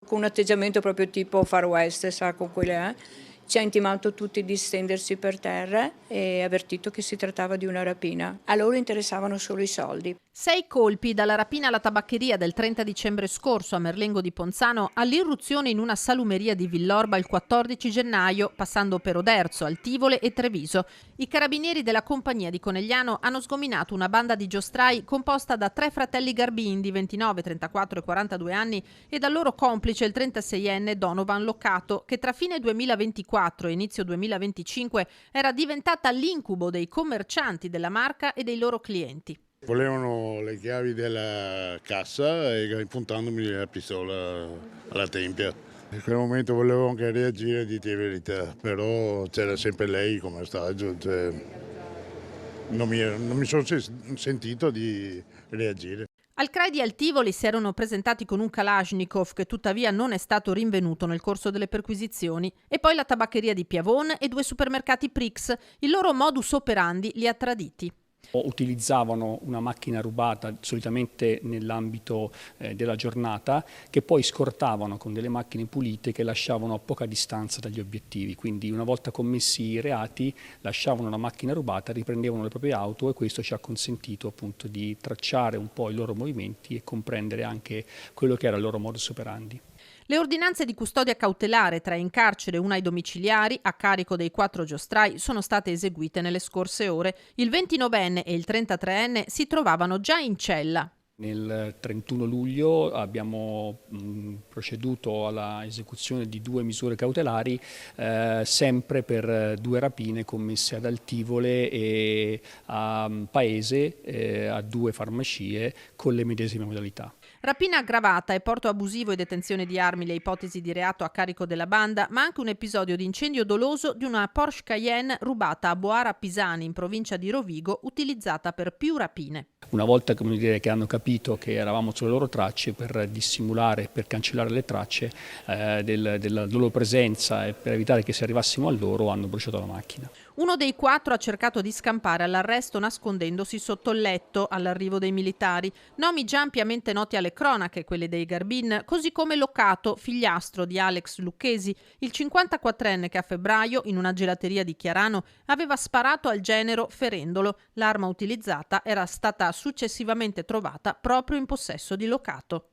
con un atteggiamento proprio tipo Far West, sa, con quelle, ci ha intimato tutti di stendersi per terra e avvertito che si trattava di una rapina. A loro interessavano solo i soldi. 6 colpi, dalla rapina alla tabaccheria del 30 dicembre scorso a Merlengo di Ponzano all'irruzione in una salumeria di Villorba il 14 gennaio, passando per Oderzo, Altivole e Treviso. I carabinieri della compagnia di Conegliano hanno sgominato una banda di giostrai composta da 3 fratelli Garbin di 29, 34 e 42 anni e dal loro complice il 36enne Donovan Loccato, che tra fine 2024 e inizio 2025 era diventata l'incubo dei commercianti della marca e dei loro clienti. Volevano le chiavi della cassa e puntandomi la pistola alla tempia. In quel momento volevo anche reagire, di dire verità, però c'era sempre lei come ostaggio, cioè non mi sono sentito di reagire. Al CRAI di Altivoli si erano presentati con un Kalashnikov che tuttavia non è stato rinvenuto nel corso delle perquisizioni, e poi la tabaccheria di Piavon e 2 supermercati Prix. Il loro modus operandi li ha traditi. Utilizzavano una macchina rubata solitamente nell'ambito della giornata, che poi scortavano con delle macchine pulite che lasciavano a poca distanza dagli obiettivi. Quindi una volta commessi i reati lasciavano la macchina rubata, riprendevano le proprie auto, e questo ci ha consentito appunto di tracciare un po' i loro movimenti e comprendere anche quello che era il loro modus operandi. Le ordinanze di custodia cautelare, 3 in carcere e 1 ai domiciliari, a carico dei 4 giostrai, sono state eseguite nelle scorse ore. Il 29enne e il 33enne si trovavano già in cella. Nel 31 luglio abbiamo proceduto alla esecuzione di 2 misure cautelari, sempre per 2 rapine commesse ad Altivole e a Paese, a 2 farmacie con le medesime modalità. Rapina aggravata e porto abusivo e detenzione di armi le ipotesi di reato a carico della banda, ma anche un episodio di incendio doloso di una Porsche Cayenne rubata a Boara Pisani, in provincia di Rovigo, utilizzata per più rapine. Una volta che hanno capito che eravamo sulle loro tracce, per dissimulare, per cancellare le tracce della loro presenza e per evitare che se arrivassimo a loro, hanno bruciato la macchina. Uno dei 4 ha cercato di scampare all'arresto nascondendosi sotto il letto all'arrivo dei militari. Nomi già ampiamente noti alle cronache, quelli dei Garbin, così come Loccato, figliastro di Alex Lucchesi, il 54enne che a febbraio, in una gelateria di Chiarano, aveva sparato al genero ferendolo. L'arma utilizzata era stata successivamente trovata proprio in possesso di Loccato.